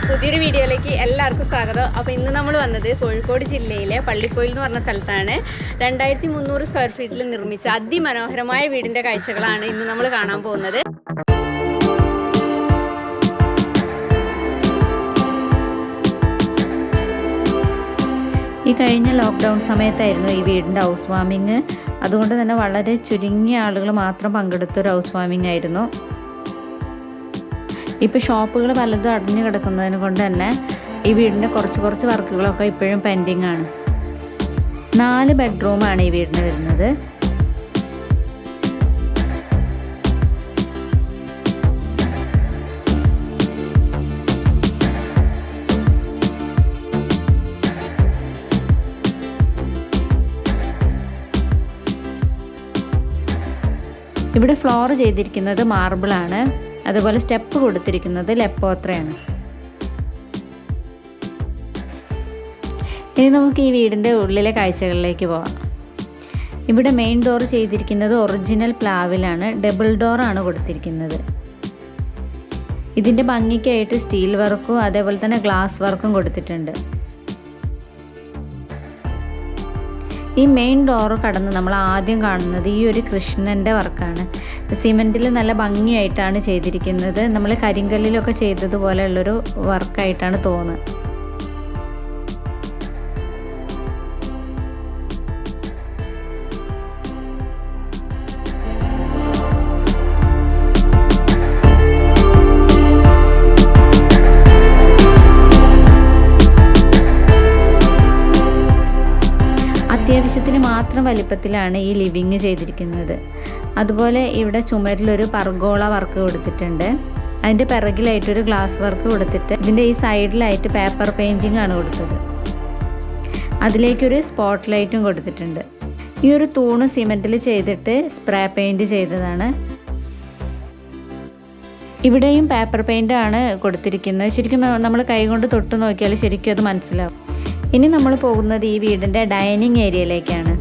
പുതിയൊരു വീഡിയോയിലേക്ക് എല്ലാവർക്കും സ്വാഗതം. അപ്പോൾ ഇന്ന് നമ്മൾ വന്നത് കോഴിക്കോട് ജില്ലയിലെ പള്ളിക്കോയിൽ എന്ന് പറഞ്ഞ സ്ഥലത്താണ്. 2300 സ്ക്വയർ ഫീറ്റിൽ നിർമ്മിച്ച അതിമനോഹരമായ വീടിൻ്റെ കാഴ്ചകളാണ് ഇന്ന് നമ്മൾ കാണാൻ പോകുന്നത്. ഈ കഴിഞ്ഞ ലോക്ക്ഡൗൺ സമയത്തായിരുന്നു ഈ വീടിൻ്റെ ഹൗസ് വാമിങ്. അതുകൊണ്ട് തന്നെ വളരെ ചുരുങ്ങിയ ആളുകൾ മാത്രം പങ്കെടുത്തൊരു ഹൗസ് വാമിങ് ആയിരുന്നു. ഇപ്പോൾ ഷോപ്പുകൾ പലതും അടഞ്ഞു കിടക്കുന്നതിന് കൊണ്ട് തന്നെ ഈ വീടിൻ്റെ കുറച്ച് വർക്കുകളൊക്കെ ഇപ്പോഴും പെൻഡിങ് ആണ്. 4 ബെഡ്റൂമാണ് ഈ വീടിന് വരുന്നത്. ഇവിടെ ഫ്ലോർ ചെയ്തിരിക്കുന്നത് മാർബിളാണ്. അതുപോലെ സ്റ്റെപ്പ് കൊടുത്തിരിക്കുന്നത് ലെപ്പോത്രയാണ്. ഇനി നമുക്ക് ഈ വീടിൻ്റെ ഉള്ളിലെ കാഴ്ചകളിലേക്ക് പോവാം. ഇവിടെ മെയിൻ ഡോർ ചെയ്തിരിക്കുന്നത് ഒറിജിനൽ പ്ലാവിലാണ്. ഡബിൾ ഡോറാണ് കൊടുത്തിരിക്കുന്നത്. ഇതിൻ്റെ ഭംഗിക്കായിട്ട് സ്റ്റീൽ വർക്കും അതേപോലെ തന്നെ ഗ്ലാസ് വർക്കും കൊടുത്തിട്ടുണ്ട്. ഈ മെയിൻ ഡോറ് കടന്ന് നമ്മൾ ആദ്യം കാണുന്നത് ഈ ഒരു കൃഷ്ണൻ്റെ വർക്കാണ്. സിമെൻറ്റിൽ നല്ല ഭംഗിയായിട്ടാണ് ചെയ്തിരിക്കുന്നത്. നമ്മൾ കരിങ്കല്ലിലൊക്കെ ചെയ്തതുപോലെയുള്ളൊരു വർക്കായിട്ടാണ് തോന്നുന്നത്. അത്യാവശ്യത്തിന് മാത്രം വലിപ്പത്തിലാണ് ഈ ലിവിങ് ചെയ്തിരിക്കുന്നത്. അതുപോലെ ഇവിടെ ചുമരിലൊരു പർഗോള വർക്ക് കൊടുത്തിട്ടുണ്ട്. അതിൻ്റെ പിറകിലായിട്ടൊരു ഗ്ലാസ് വർക്ക് കൊടുത്തിട്ട് ഇതിൻ്റെ ഈ സൈഡിലായിട്ട് പേപ്പർ പെയിൻറ്റിംഗ് ആണ് കൊടുത്തത്. അതിലേക്കൊരു സ്പോട്ട് ലൈറ്റും കൊടുത്തിട്ടുണ്ട്. ഈ ഒരു തൂണ് സിമെൻറ്റിൽ ചെയ്തിട്ട് സ്പ്രേ പെയിൻറ്റ് ചെയ്തതാണ്. ഇവിടെയും പേപ്പർ പെയിൻ്റ് ആണ് കൊടുത്തിരിക്കുന്നത്. ശരിക്കും നമ്മൾ കൈകൊണ്ട് തൊട്ട് നോക്കിയാൽ ശരിക്കും അത് മനസ്സിലാവും. ഇനി നമ്മൾ പോകുന്നത് ഈ വീടിൻ്റെ ഡൈനിങ് ഏരിയയിലേക്കാണ്.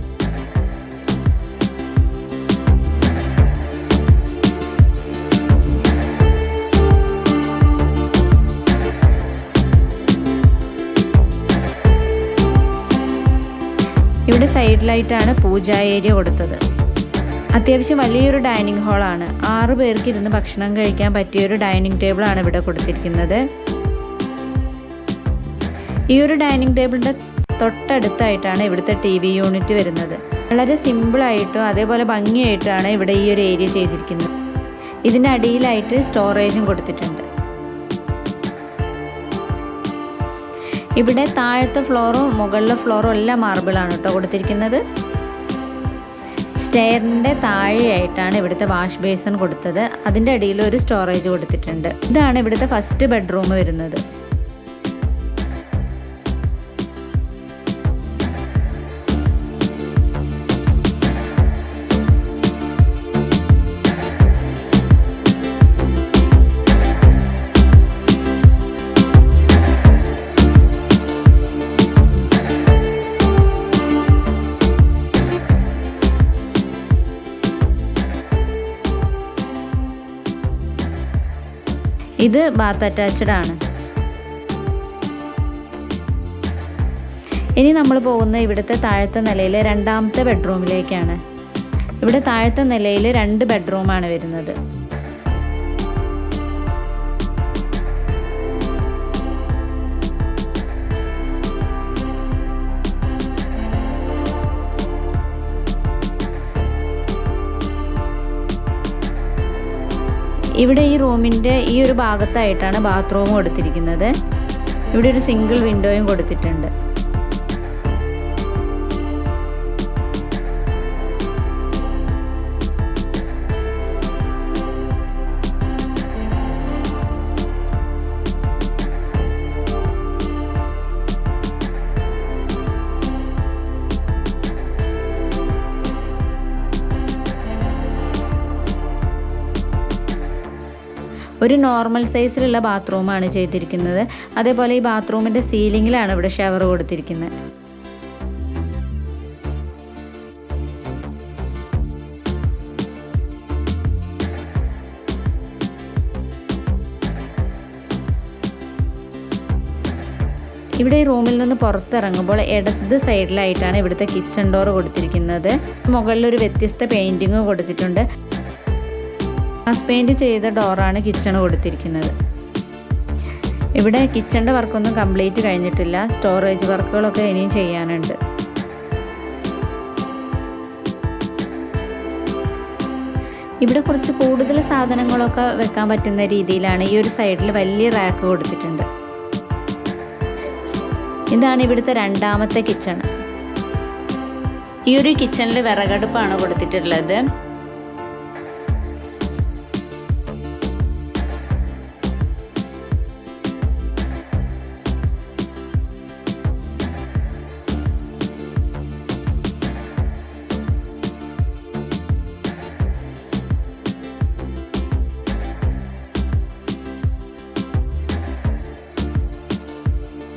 ഇവിടെ സൈഡിലായിട്ടാണ് പൂജാ ഏരിയ കൊടുത്തത്. അത്യാവശ്യം വലിയൊരു ഡൈനിങ് ഹാളാണ്. 6 പേർക്ക് ഇരുന്ന് ഭക്ഷണം കഴിക്കാൻ പറ്റിയൊരു ഡൈനിങ് ടേബിളാണ് ഇവിടെ കൊടുത്തിരിക്കുന്നത്. ഈ ഒരു ഡൈനിങ് ടേബിളിൻ്റെ തൊട്ടടുത്തായിട്ടാണ് ഇവിടുത്തെ TV യൂണിറ്റ് വരുന്നത്. വളരെ സിമ്പിളായിട്ടും അതേപോലെ ഭംഗിയായിട്ടാണ് ഇവിടെ ഈ ഒരു ഏരിയ ചെയ്തിരിക്കുന്നത്. ഇതിൻ്റെ അടിയിലായിട്ട് സ്റ്റോറേജും കൊടുത്തിട്ടുണ്ട്. ഇവിടെ താഴത്തെ ഫ്ലോറും മുകളിലെ ഫ്ലോറും എല്ലാം മാർബിളാണ് കേട്ടോ കൊടുത്തിരിക്കുന്നത്. സ്റ്റെയറിൻ്റെ താഴെയായിട്ടാണ് ഇവിടുത്തെ വാഷ് ബേസിൻ കൊടുത്തത്. അതിൻ്റെ അടിയിൽ ഒരു സ്റ്റോറേജ് കൊടുത്തിട്ടുണ്ട്. ഇതാണ് ഇവിടുത്തെ ഫസ്റ്റ് ബെഡ്റൂം വരുന്നത്. ഇത് ബാത്ത് അറ്റാച്ച്ഡ് ആണ്. ഇനി നമ്മൾ പോകുന്ന ഇവിടുത്തെ താഴത്തെ നിലയിലെ 2ാമത്തെ ബെഡ്റൂമിലേക്കാണ്. ഇവിടെ താഴത്തെ നിലയിൽ 2 ബെഡ്റൂമാണ് വരുന്നത്. ഇവിടെ ഈ റൂമിൻ്റെ ഈ ഒരു ഭാഗത്തായിട്ടാണ് ബാത്റൂം കൊടുത്തിരിക്കുന്നത്. ഇവിടെ ഒരു സിംഗിൾ വിൻഡോയും കൊടുത്തിട്ടുണ്ട്. ഒരു നോർമൽ സൈസിലുള്ള ബാത്റൂമാണ് ചെയ്തിരിക്കുന്നത്. അതേപോലെ ഈ ബാത്റൂമിൻ്റെ സീലിങ്ങിലാണ് ഇവിടെ ഷവർ കൊടുത്തിരിക്കുന്നത്. ഇവിടെ ഈ റൂമിൽ നിന്ന് പുറത്തിറങ്ങുമ്പോൾ ഇടത് സൈഡിലായിട്ടാണ് ഇവിടുത്തെ കിച്ചൺ ഡോർ കൊടുത്തിരിക്കുന്നത്. മുകളിലൊരു വ്യത്യസ്ത പെയിൻറ്റിങ് കൊടുത്തിട്ടുണ്ട്. ഗ്ലാസ് പെയിൻറ് ചെയ്ത ഡോറാണ് കിച്ചൺ കൊടുത്തിരിക്കുന്നത്. ഇവിടെ കിച്ചണിൻ്റെ വർക്കൊന്നും കംപ്ലീറ്റ് കഴിഞ്ഞിട്ടില്ല. സ്റ്റോറേജ് വർക്കുകളൊക്കെ ഇനിയും ചെയ്യാനുണ്ട്. ഇവിടെ കുറച്ച് കൂടുതൽ സാധനങ്ങളൊക്കെ വെക്കാൻ പറ്റുന്ന രീതിയിലാണ് ഈ ഒരു സൈഡിൽ വലിയ റാക്ക് കൊടുത്തിട്ടുണ്ട്. ഇതാണ് ഇവിടുത്തെ രണ്ടാമത്തെ കിച്ചൺ. ഈ ഒരു കിച്ചണിൽ വിറകടുപ്പാണ് കൊടുത്തിട്ടുള്ളത്.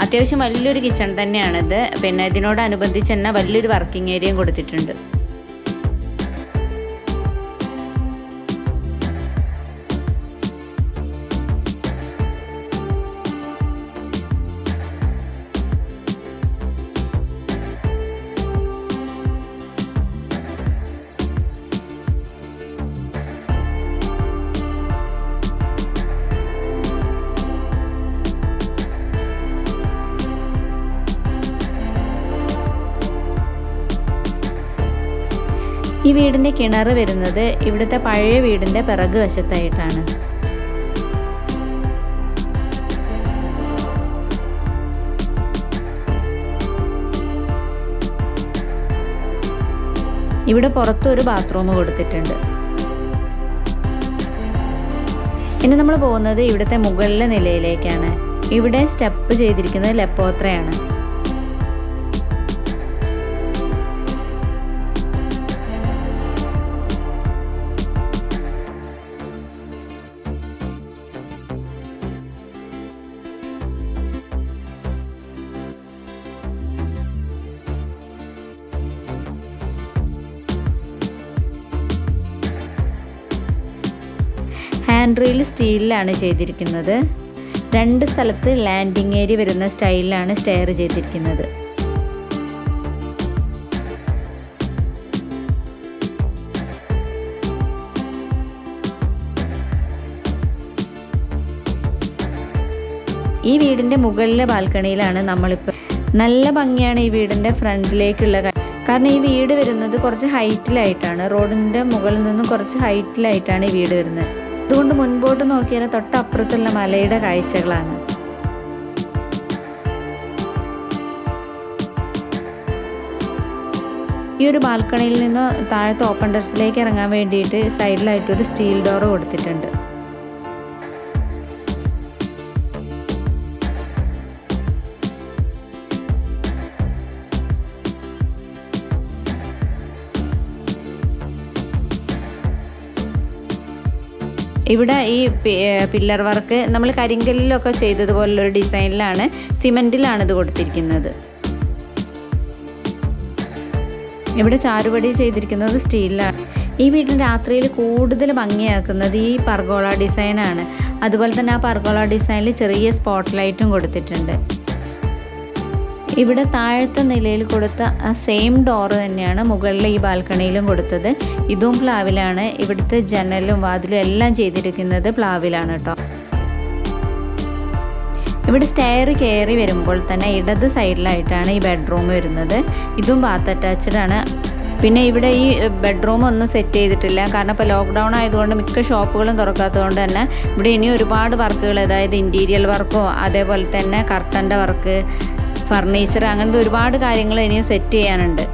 അത്യാവശ്യം വലിയൊരു കിച്ചൺ തന്നെയാണിത്. പിന്നെ ഇതിനോടനുബന്ധിച്ച് തന്നെ വലിയൊരു വർക്കിംഗ് ഏരിയയും കൊടുത്തിട്ടുണ്ട്. ഈ വീടിൻ്റെ കിണർ വരുന്നത് ഇവിടുത്തെ പഴയ വീടിൻ്റെ പിറകു വശത്തായിട്ടാണ്. ഇവിടെ പുറത്തൊരു ബാത്റൂം കൊടുത്തിട്ടുണ്ട്. ഇനി നമ്മൾ പോകുന്നത് ഇവിടുത്തെ മുകളിലെ നിലയിലേക്കാണ്. ഇവിടെ സ്റ്റെപ്പ് ചെയ്തിരിക്കുന്നത് ലെപ്പോത്രയാണ്. ഹാൻഡ് റെയിൽ സ്റ്റീലിലാണ് ചെയ്തിരിക്കുന്നത്. 2 സ്ഥലത്ത് ലാൻഡിംഗ് ഏരിയ വരുന്ന സ്റ്റൈലിലാണ് സ്റ്റെയർ ചെയ്തിരിക്കുന്നത്. ഈ വീടിൻ്റെ മുകളിലെ ബാൽക്കണിയിലാണ് നമ്മളിപ്പോൾ. നല്ല ഭംഗിയാണ് ഈ വീടിൻ്റെ ഫ്രണ്ടിലേക്കുള്ള. കാരണം ഈ വീട് വരുന്നത് കുറച്ച് ഹൈറ്റിലായിട്ടാണ്. റോഡിൻ്റെ മുകളിൽ നിന്നും കുറച്ച് ഹൈറ്റിലായിട്ടാണ് ഈ വീട് വരുന്നത്. അതുകൊണ്ട് മുൻപോട്ട് നോക്കിയാൽ തൊട്ടപ്പുറത്തുള്ള മലയുടെ കാഴ്ചകളാണ്. ഈ ഒരു ബാൽക്കണിയിൽ നിന്ന് താഴത്തെ ഓപ്പൺ ടെറസിലേക്ക് ഇറങ്ങാൻ വേണ്ടിയിട്ട് സൈഡിലായിട്ടൊരു സ്റ്റീൽ ഡോർ കൊടുത്തിട്ടുണ്ട്. ഇവിടെ ഈ പില്ലർ വർക്ക് നമ്മൾ കരിങ്കല്ലിലൊക്കെ ചെയ്തതുപോലുള്ളൊരു ഡിസൈനിലാണ്, സിമെൻറ്റിലാണ് ഇത് കൊടുത്തിരിക്കുന്നത്. ഇവിടെ ചാരുപടി ചെയ്തിരിക്കുന്നത് സ്റ്റീലിലാണ്. ഈ വീട്ടിൽ രാത്രിയിൽ കൂടുതൽ ഭംഗിയാക്കുന്നത് ഈ പർഗോള ഡിസൈനാണ്. അതുപോലെ തന്നെ ആ പർഗോള ഡിസൈനിൽ ചെറിയ സ്പോട്ട് ലൈറ്റും കൊടുത്തിട്ടുണ്ട്. ഇവിടെ താഴത്തെ നിലയിൽ കൊടുത്ത ആ സെയിം ഡോറ് തന്നെയാണ് മുകളിലെ ഈ ബാൽക്കണിയിലും കൊടുത്തത്. ഇതും പ്ലാവിലാണ്. ഇവിടുത്തെ ജനലും വാതിലും എല്ലാം ചെയ്തിരിക്കുന്നത് പ്ലാവിലാണ് കേട്ടോ. ഇവിടെ സ്റ്റെയർ കയറി വരുമ്പോൾ തന്നെ ഇടത് സൈഡിലായിട്ടാണ് ഈ ബെഡ്റൂം വരുന്നത്. ഇതും ബാത്ത് അറ്റാച്ച്ഡ് ആണ്. പിന്നെ ഇവിടെ ഈ ബെഡ്റൂം ഒന്നും സെറ്റ് ചെയ്തിട്ടില്ല. കാരണം ഇപ്പോൾ ലോക്ക്ഡൗൺ ആയതുകൊണ്ട് മിക്ക ഷോപ്പുകളും തുറക്കാത്തതുകൊണ്ട് തന്നെ ഇവിടെ ഇനി ഒരുപാട് വർക്കുകൾ, അതായത് ഇൻറ്റീരിയൽ വർക്കോ അതേപോലെ തന്നെ കർട്ടൻ്റെ വർക്ക്, ഫർണിച്ചർ, അങ്ങനത്തെ ഒരുപാട് കാര്യങ്ങൾ ഇനിയും സെറ്റ് ചെയ്യാനുണ്ട്.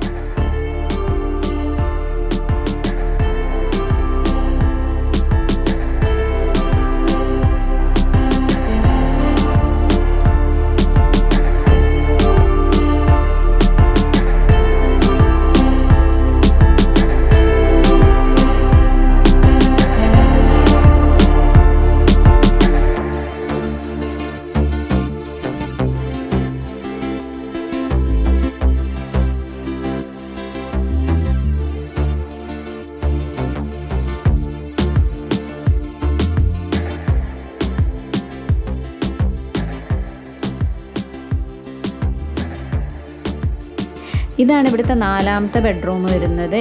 ഇതാണ് ഇവിടുത്തെ 4ാമത്തെ ബെഡ്റൂം വരുന്നത്.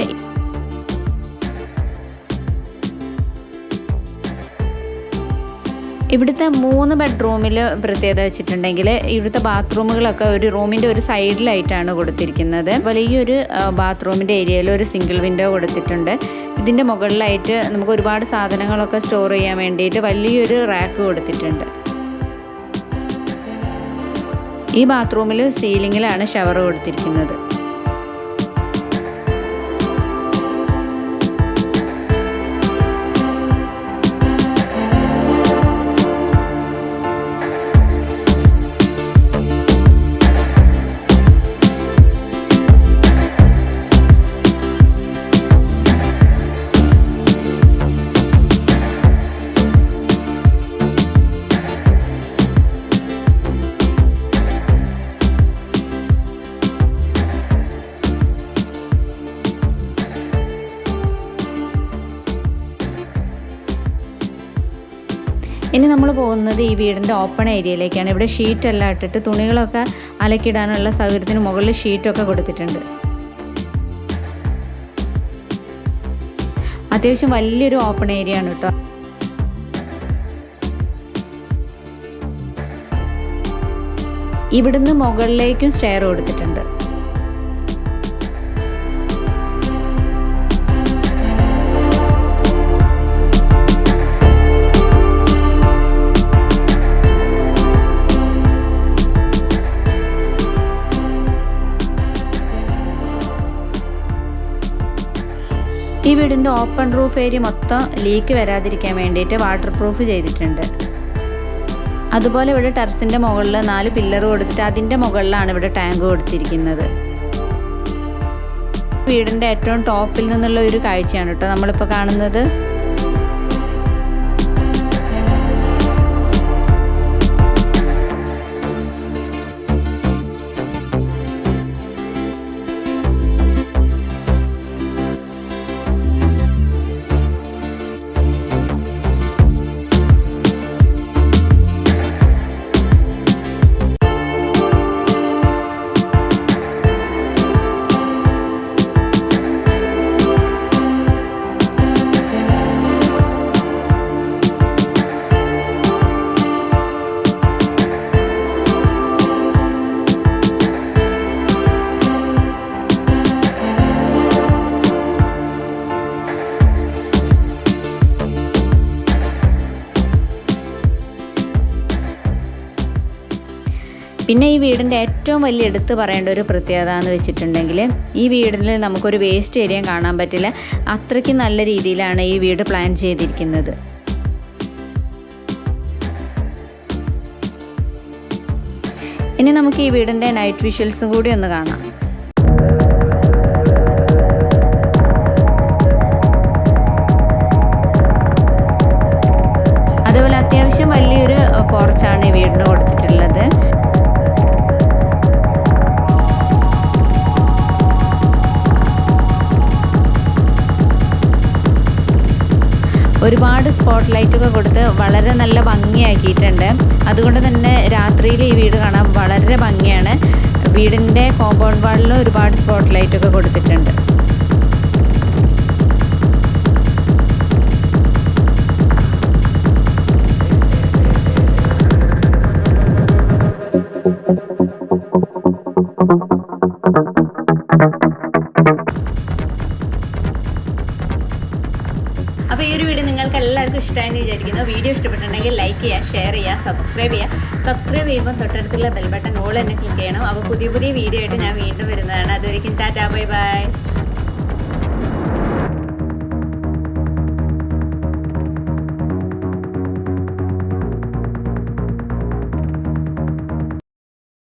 ഇവിടുത്തെ 3 ബെഡ്റൂമിൽ പ്രത്യേകത വെച്ചിട്ടുണ്ടെങ്കിൽ ഇവിടുത്തെ ബാത്റൂമുകളൊക്കെ ഒരു റൂമിൻ്റെ ഒരു സൈഡിലായിട്ടാണ് കൊടുത്തിരിക്കുന്നത്. അതുപോലെ ഈ ഒരു ബാത്റൂമിൻ്റെ ഏരിയയിൽ ഒരു സിംഗിൾ വിൻഡോ കൊടുത്തിട്ടുണ്ട്. ഇതിൻ്റെ മുകളിലായിട്ട് നമുക്ക് ഒരുപാട് സാധനങ്ങളൊക്കെ സ്റ്റോർ ചെയ്യാൻ വേണ്ടിയിട്ട് വലിയൊരു റാക്ക് കൊടുത്തിട്ടുണ്ട്. ഈ ബാത്റൂമിൽ സീലിങ്ങിലാണ് ഷവർ കൊടുത്തിരിക്കുന്നത്. ഇനി നമ്മൾ പോകുന്നത് ഈ വീടിൻ്റെ ഓപ്പൺ ഏരിയയിലേക്കാണ്. ഇവിടെ ഷീറ്റെല്ലാം ഇട്ടിട്ട് തുണികളൊക്കെ അലക്കിടാനുള്ള സൗകര്യത്തിന് മുകളിൽ ഷീറ്റൊക്കെ കൊടുത്തിട്ടുണ്ട്. അത്യാവശ്യം വലിയൊരു ഓപ്പൺ ഏരിയ ആണ് കേട്ടോ. ഇവിടുന്ന് മുകളിലേക്കും സ്റ്റെയർ കൊടുത്തിട്ടുണ്ട്. ഈ വീടിൻ്റെ ഓപ്പൺ റൂഫ് ഏരിയ മൊത്തം ലീക്ക് വരാതിരിക്കാൻ വേണ്ടിയിട്ട് വാട്ടർ പ്രൂഫ് ചെയ്തിട്ടുണ്ട്. അതുപോലെ ഇവിടെ ടെറസിൻ്റെ മുകളിൽ 4 പില്ലർ കൊടുത്തിട്ട് അതിൻ്റെ മുകളിലാണ് ഇവിടെ ടാങ്ക് കൊടുത്തിരിക്കുന്നത്. വീടിൻ്റെ ഏറ്റവും ടോപ്പിൽ നിന്നുള്ള ഒരു കാഴ്ചയാണ് കേട്ടോ നമ്മളിപ്പോൾ കാണുന്നത്. പിന്നെ ഈ വീടിൻ്റെ ഏറ്റവും വലിയ എടുത്ത് പറയേണ്ട ഒരു പ്രത്യേകത എന്ന് വെച്ചിട്ടുണ്ടെങ്കിൽ ഈ വീടിൽ നമുക്കൊരു വേസ്റ്റ് ഏരിയ കാണാൻ പറ്റില്ല. അത്രയ്ക്ക് നല്ല രീതിയിലാണ് ഈ വീട് പ്ലാൻ ചെയ്തിരിക്കുന്നത്. ഇനി നമുക്ക് ഈ വീടിൻ്റെ നൈറ്റ് വിഷ്വൽസും കൂടി ഒന്ന് കാണാം. അതുപോലെ അത്യാവശ്യം വലിയൊരു പോർച്ചാണ് ഈ വീടിന് കൊടുത്തിട്ടുള്ളത്. ഒരുപാട് സ്പോട്ട് ലൈറ്റൊക്കെ കൊടുത്ത് വളരെ നല്ല ഭംഗിയാക്കിയിട്ടുണ്ട്. അതുകൊണ്ട് തന്നെ രാത്രിയിൽ ഈ വീട് കാണാൻ വളരെ ഭംഗിയാണ്. വീടിൻ്റെ കോമ്പൗണ്ട് വാളിലും ഒരുപാട് സ്പോട്ട് ലൈറ്റൊക്കെ കൊടുത്തിട്ടുണ്ട്. അപ്പോൾ ഈ ഒരു വീഡിയോ നിങ്ങൾക്ക് എല്ലാവർക്കും ഇഷ്ടമായെന്ന് വിചാരിക്കുന്നു. വീഡിയോ ഇഷ്ടപ്പെട്ടിട്ടുണ്ടെങ്കിൽ ലൈക്ക് ചെയ്യുക, ഷെയർ ചെയ്യുക, സബ്സ്ക്രൈബ് ചെയ്യുക. സബ്സ്ക്രൈബ് ചെയ്യുമ്പോൾ തൊട്ടടുത്തുള്ള ബെൽ ബട്ടൺ ഓൾ തന്നെ ക്ലിക്ക് ചെയ്യണം. അപ്പോൾ പുതിയ വീഡിയോ ആയിട്ട് ഞാൻ വീണ്ടും വരുന്നതാണ്. അതുവരെയും ടാറ്റാ, ബൈ ബൈ.